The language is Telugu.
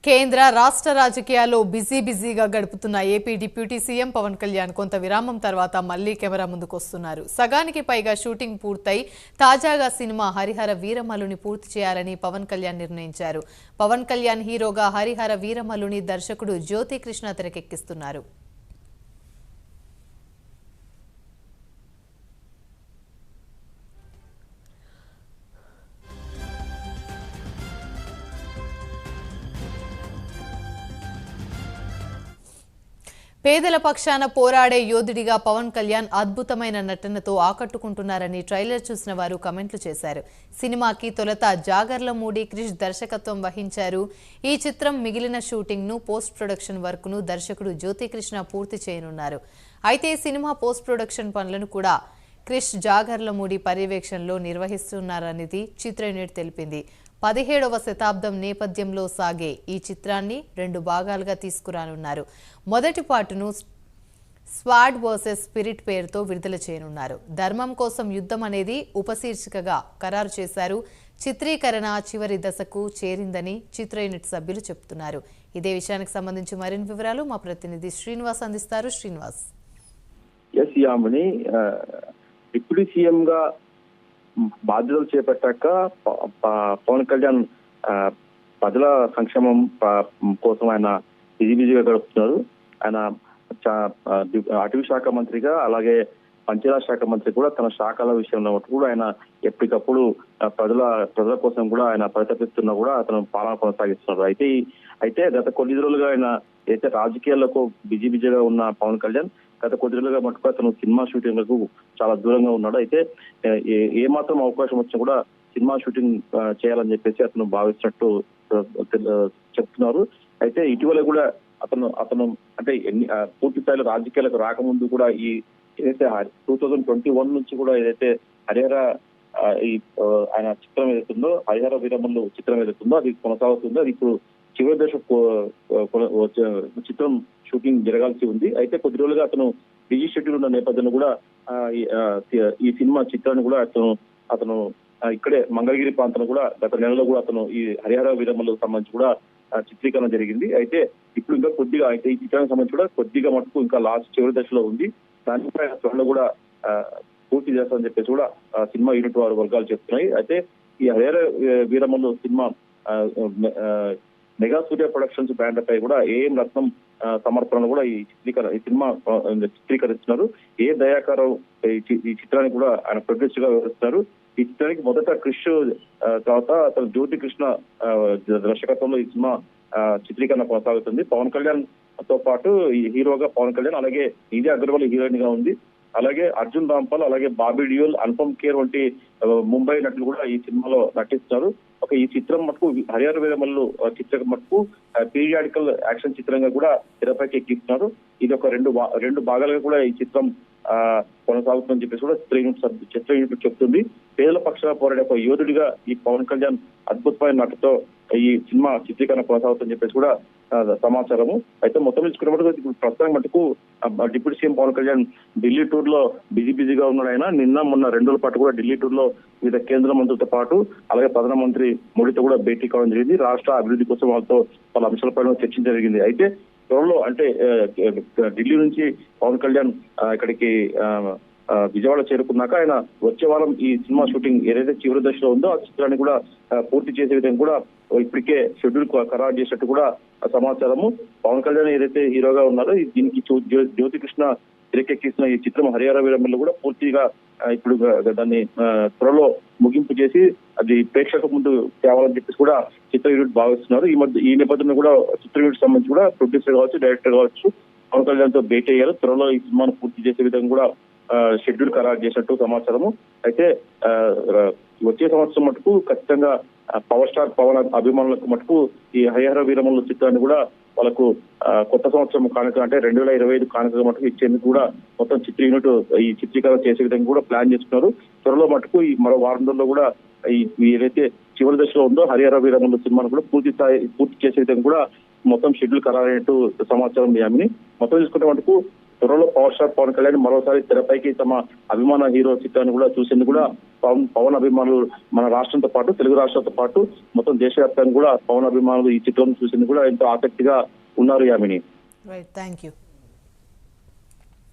కేంద్ర రాష్ట్ర రాజకీయాల్లో బిజీగా గడుపుతున్న AP deputy CM Pawan Kalyan కొంత విరామం తర్వాత మళ్లీ కెమెరా ముందుకొస్తున్నారు. సగానికి పైగా షూటింగ్ పూర్తయి తాజాగా సినిమా హరిహర వీరమల్లుని పూర్తి చేయాలని పవన్ కళ్యాణ్ నిర్ణయించారు. పవన్ కళ్యాణ్ హీరోగా హరిహర వీరమల్లుని దర్శకుడు జ్యోతికృష్ణ తెరకెక్కిస్తున్నారు. పేదల పక్షాన పోరాడే యోధుడిగా పవన్ కళ్యాణ్ అద్భుతమైన నటనతో ఆకట్టుకుంటున్నారని ట్రైలర్ చూసిన వారు కమెంట్లు చేశారు. సినిమాకి తొలుత జాగర్లమూడి క్రిష్ దర్శకత్వం వహించారు. ఈ చిత్రం మిగిలిన షూటింగ్ ను పోస్ట్ ప్రొడక్షన్ వర్క్ ను దర్శకుడు జ్యోతికృష్ణ పూర్తి చేయనున్నారు. అయితే సినిమా పోస్ట్ ప్రొడక్షన్ పనులను కూడా క్రిష్ జాగర్లమూడి పర్యవేక్షణలో నిర్వహిస్తున్నారనేది చిత్ర యూనిట్ తెలిపింది. 17వ శతాబ్దం నేపథ్యంలో సాగే ఈ చిత్రాన్ని 2 భాగాలుగా తీసుకురానున్నారు. మొదటి పార్టును స్వాడ్ వర్సెస్ స్పిరిట్ పేరుతో విడుదల చేయనున్నారు. ధర్మం కోసం యుద్ధం అనేది ఉపశీర్షికగా ఖరారు చేశారు. చిత్రీకరణ చివరి దశకు చేరిందని చిత్ర యూనిట్ సభ్యులు చెబుతున్నారు. ఇదే విషయానికి సంబంధించి మరిన్ని వివరాలు మా ప్రతినిధి శ్రీనివాస్ అందిస్తారు. శ్రీనివాస్. డిప్యూటీ సీఎం గా బాధ్యతలు చేపట్టాక పవన్ కళ్యాణ్ ప్రజల సంక్షేమం కోసం ఆయన బిజీగా గడుపుతున్నారు. ఆయన అటవీ శాఖ మంత్రిగా అలాగే పంచాయతీ శాఖ మంత్రి కూడా తన శాఖల విషయంలో కూడా ఆయన ఎప్పటికప్పుడు ప్రజల కోసం కూడా ఆయన పరితపిస్తున్నా కూడా అతను పాలన కొనసాగిస్తున్నారు. అయితే గత కొన్ని రోజులుగా ఆయన అయితే రాజకీయాలకు బిజీగా ఉన్న పవన్ కళ్యాణ్ గత కొద్ది రోజులుగా మటుకు అతను సినిమా షూటింగ్లకు చాలా దూరంగా ఉన్నాడు. అయితే ఏ మాత్రం అవకాశం వచ్చినా కూడా సినిమా షూటింగ్ చేయాలని చెప్పేసి అతను భావిస్తున్నట్టు చెప్తున్నారు. అయితే ఇటీవల కూడా అతను అంటే పూర్తి స్థాయిలో రాజకీయాలకు రాకముందు కూడా ఈ ఏదైతే 2021 నుంచి కూడా ఏదైతే హరిహర ఆయన చిత్రం ఏదైతుందో హరిహర వీరమల్లు చిత్రం ఏదైతుందో అది కొనసాగుతుందో అది ఇప్పుడు చివరి దశ చిత్రం షూటింగ్ జరగాల్సి ఉంది. అయితే కొద్ది రోజులుగా అతను బిజీ షెడ్యూల్ ఉన్న నేపథ్యంలో కూడా ఈ సినిమా చిత్రాన్ని కూడా అతను ఇక్కడే మంగళగిరి ప్రాంతంలో కూడా గత నెలలో కూడా అతను ఈ హరిహర వీరమల్లకు సంబంధించి కూడా చిత్రీకరణ జరిగింది. అయితే ఇప్పుడు ఇంకా కొద్దిగా అయితే ఈ చిత్రానికి సంబంధించి కూడా కొద్దిగా మటుకు ఇంకా లాస్ట్ చివరి దశలో ఉంది. దానిపై త్వరలో కూడా పూర్తి చేస్తామని చెప్పేసి కూడా సినిమా యూనిట్ వారు వర్గాలు చెప్తున్నాయి. అయితే ఈ హరిహర వీరమల్లు సినిమా మెగా సూర్య ప్రొడక్షన్స్ బ్యానర్ పై కూడా ఏఎం రత్నం సమర్పణలో కూడా ఈ సినిమా చిత్రీకరిస్తున్నారు. ఏ దయాకరావు ఈ చిత్రానికి కూడా ఆయన ప్రొడ్యూసర్ గా వివరిస్తున్నారు. ఈ చిత్రానికి మొదట క్రిష్ తర్వాత అతను జ్యోతికృష్ణ దర్శకత్వంలో ఈ సినిమా చిత్రీకరణ కొనసాగుతుంది. పవన్ కళ్యాణ్ తో పాటు ఈ హీరోగా పవన్ కళ్యాణ్ అలాగే నిధి అగర్వాల్ హీరోయిన్ గా ఉంది. అలాగే అర్జున్ రాంపాల్ అలాగే బాబీ డియోల్ అనుపమ్ ఖేర్ వంటి ముంబై నటులు కూడా ఈ సినిమాలో నటిస్తున్నారు. ఈ చిత్రం మటుకు హరిహర వీరమల్లు చిత్రం మటుకు పీరియాడికల్ యాక్షన్ చిత్రంగా కూడా తెరపైకి ఎక్కిస్తున్నారు. ఇది ఒక రెండు భాగాలుగా కూడా ఈ చిత్రం కొనసాగుతుందని చెప్పేసి కూడా చిత్ర యూనిట్ చెప్తుంది. పేదల పక్షాన పోరాడే ఒక యోధుడిగా ఈ పవన్ కళ్యాణ్ అద్భుతమైన నటుతో ఈ సినిమా చిత్రీకరణ కొనసాగుతుందని చెప్పేసి కూడా సమాచారము. అయితే మొత్తం తీసుకున్నప్పుడు ఇప్పుడు ప్రస్తుతం మటుకు deputy CM Pawan Kalyan Delhi tour లో బిజీగా ఉన్నాడు. ఆయన నిన్న మొన్న 2 రోజుల పాటు కూడా ఢిల్లీ టూర్ లో వివిధ కేంద్ర మంత్రులతో పాటు అలాగే ప్రధానమంత్రి మోడీతో కూడా భేటీ కావడం జరిగింది. రాష్ట్ర అభివృద్ధి కోసం వాళ్ళతో పలు అంశాలపై చర్చ జరిగింది. అయితే త్వరలో అంటే ఢిల్లీ నుంచి పవన్ కళ్యాణ్ ఇక్కడికి విజయవాడ చేరుకున్నాక ఆయన వచ్చే వారం ఈ సినిమా షూటింగ్ ఏదైతే చివరి దశలో ఉందో ఆ చిత్రాన్ని కూడా పూర్తి చేసే విధంగా కూడా ఇప్పటికే షెడ్యూల్ ఖరారు చేసినట్టు కూడా సమాచారము. పవన్ కళ్యాణ్ ఏదైతే హీరోగా ఉన్నారో దీనికి జ్యోతికృష్ణ తెరకెక్కిస్తున్న ఈ చిత్రం హరిహర వీరమల్లు కూడా పూర్తిగా ఇప్పుడు దాన్ని త్వరలో ముగింపు చేసి అది ప్రేక్షక ముందు తేవాలని చెప్పేసి కూడా చిత్ర యూనిట్ భావిస్తున్నారు. ఈ నేపథ్యంలో కూడా చిత్ర యూనిట్ సంబంధించి కూడా ప్రొడ్యూసర్ కావచ్చు డైరెక్టర్ కావచ్చు పవన్ కళ్యాణ్ తో భేటీ అయ్యారు. త్వరలో ఈ సినిమాను పూర్తి చేసే విధంగా కూడా షెడ్యూల్ ఖరారు చేసినట్టు సమాచారము. అయితే వచ్చే సంవత్సరం మటుకు ఖచ్చితంగా పవర్ స్టార్ పవన్ అభిమానులకు మటుకు ఈ హరిహర వీరమల్లు చిత్రాన్ని కూడా వాళ్ళకు కొత్త సంవత్సరం కానుక అంటే 2025 కానుక మటుకు ఇచ్చేందుకు కూడా మొత్తం చిత్ర యూనిట్ ఈ చిత్రీకరణ చేసే విధంగా కూడా ప్లాన్ చేస్తున్నారు. త్వరలో మటుకు ఈ మరో వారం రోజుల్లో కూడా ఏదైతే చివరి దశలో ఉందో హరిహర వీరమల్లు సినిమాను కూడా పూర్తి చేసే విధంగా కూడా మొత్తం షెడ్యూల్ ఖరారైనట్టు సమాచారం. యామిని మొత్తం చూసుకుంటే మటుకు త్వరలో పవర్ స్టార్ పవన్ కళ్యాణ్ మరోసారి తెరపైకి తమ అభిమాన హీరో చిత్రాన్ని కూడా చూసేందుకు కూడా పవన్ అభిమానులు మన రాష్ట్రంతో పాటు తెలుగు రాష్ట్రాలతో పాటు మొత్తం దేశవ్యాప్తంగా కూడా పవన్ అభిమానులు ఈ చిత్రం చూసేందుకు కూడా ఎంతో ఆసక్తిగా ఉన్నారు యామిని. Right, thank you.